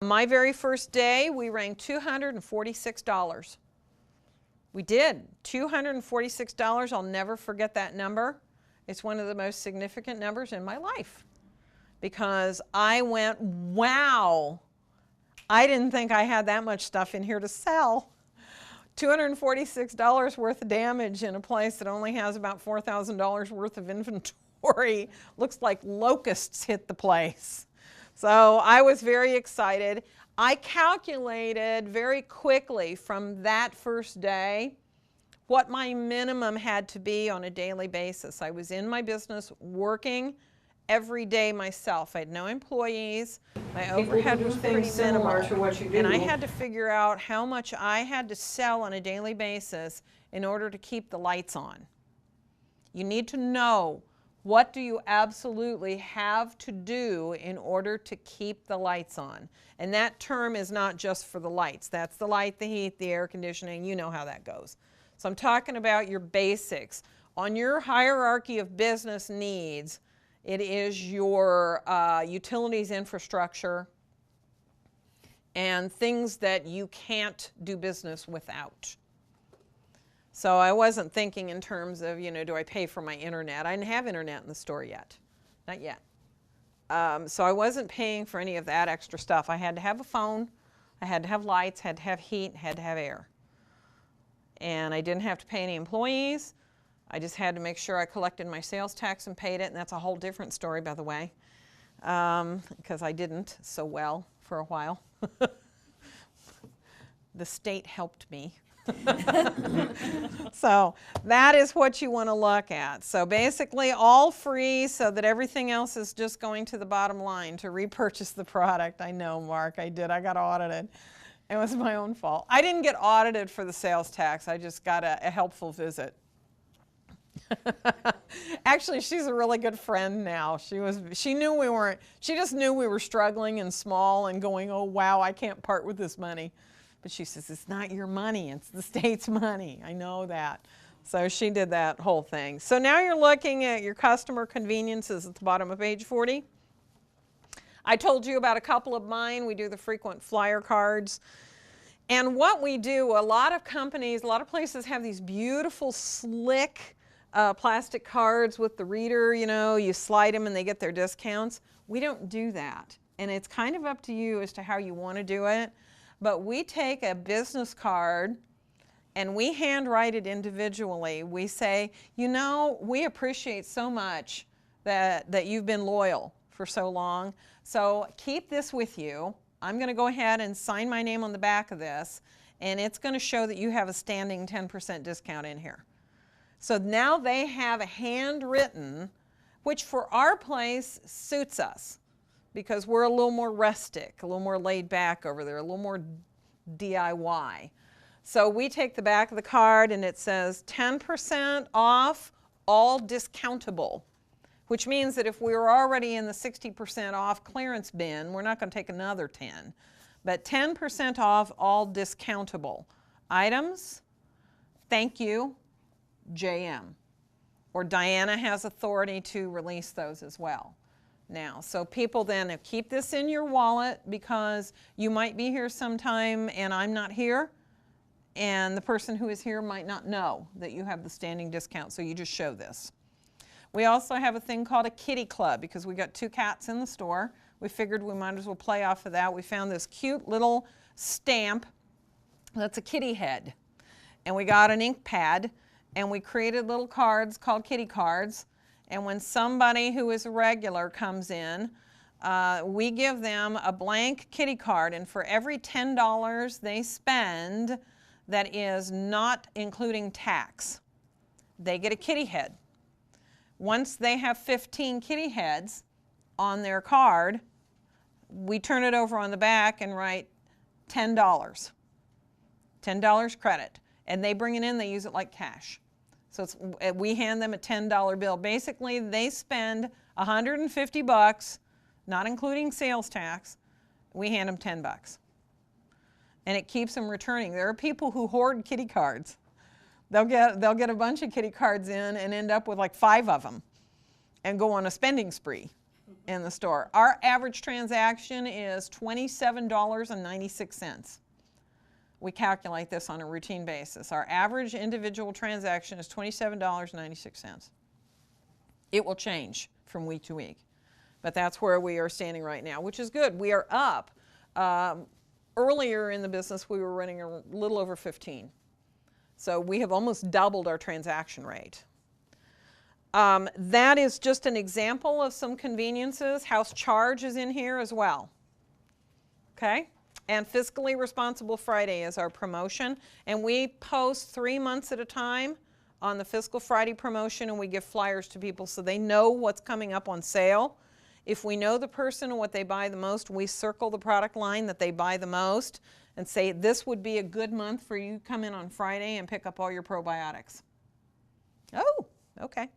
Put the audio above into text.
My very first day, we rang $246. We did, $246. I'll never forget that number. It's one of the most significant numbers in my life because I went, wow, I didn't think I had that much stuff in here to sell. $246 worth of damage in a place that only has about $4,000 worth of inventory. Looks like locusts hit the place. So I was very excited. I calculated very quickly from that first day what my minimum had to be on a daily basis. I was in my business working every day myself. I had no employees. My overhead was pretty minimal. And I had to figure out how much I had to sell on a daily basis in order to keep the lights on. You need to know what do you absolutely have to do in order to keep the lights on. And that term is not just for the lights. That's the light, the heat, the air conditioning. You know how that goes. So I'm talking about your basics. On your hierarchy of business needs, it is your utilities infrastructure and things that you can't do business without. So I wasn't thinking in terms of, you know, do I pay for my internet? I didn't have internet in the store yet. Not yet. So I wasn't paying for any of that extra stuff. I had to have a phone. I had to have lights, had to have heat, had to have air. And I didn't have to pay any employees. I just had to make sure I collected my sales tax and paid it, and that's a whole different story, by the way, because I didn't so well for a while. The state helped me. So that is what you want to look at. So basically all free so that everything else is just going to the bottom line to repurchase the product. I know, Mark, I did. I got audited. It was my own fault. I didn't get audited for the sales tax. I just got a helpful visit. Actually, she's a really good friend now. She knew we weren't, she just knew we were struggling and small and going, oh wow, I can't part with this money. But she says, it's not your money, it's the state's money. I know that. So she did that whole thing. So now you're looking at your customer conveniences at the bottom of page 40. I told you about a couple of mine. We do the frequent flyer cards. And what we do, a lot of companies, a lot of places have these beautiful, slick plastic cards with the reader, you know, you slide them and they get their discounts. We don't do that. And it's kind of up to you as to how you want to do it. But we take a business card and we handwrite it individually. We say, you know, we appreciate so much that you've been loyal for so long. So keep this with you. I'm going to go ahead and sign my name on the back of this, and it's going to show that you have a standing 10% discount in here. So now they have a handwritten, which for our place suits us because we're a little more rustic, a little more laid back over there, a little more DIY. So we take the back of the card and it says 10% off all discountable, which means that if we were already in the 60% off clearance bin, we're not going to take another 10. But 10% off all discountable items, thank you, JM. Or Diana has authority to release those as well. Now, so people then keep this in your wallet because you might be here sometime and I'm not here, and the person who is here might not know that you have the standing discount, so you just show this. We also have a thing called a kitty club because we got 2 cats in the store. We figured we might as well play off of that. We found this cute little stamp that's a kitty head. And we got an ink pad and we created little cards called kitty cards. And when somebody who is a regular comes in, we give them a blank kitty card, and for every $10 they spend that is not including tax, they get a kitty head. Once they have 15 kitty heads on their card, we turn it over on the back and write $10. $10 credit. And they bring it in, they use it like cash. So we hand them a $10 bill. Basically, they spend $150, not including sales tax. We hand them $10. And it keeps them returning. There are people who hoard kitty cards. They'll get a bunch of kitty cards in and end up with like 5 of them and go on a spending spree. in the store. Our average transaction is $27.96. We calculate this on a routine basis. Our average individual transaction is $27.96. It will change from week to week, but that's where we are standing right now, which is good. We are up. Earlier in the business, we were running a little over 15. So we have almost doubled our transaction rate. That is just an example of some conveniences. House Charge is in here as well. Okay? And Fiscally Responsible Friday is our promotion. And we post 3 months at a time on the Fiscal Friday promotion, and we give flyers to people so they know what's coming up on sale. If we know the person and what they buy the most, we circle the product line that they buy the most and say, this would be a good month for you to come in on Friday and pick up all your probiotics. Oh, okay.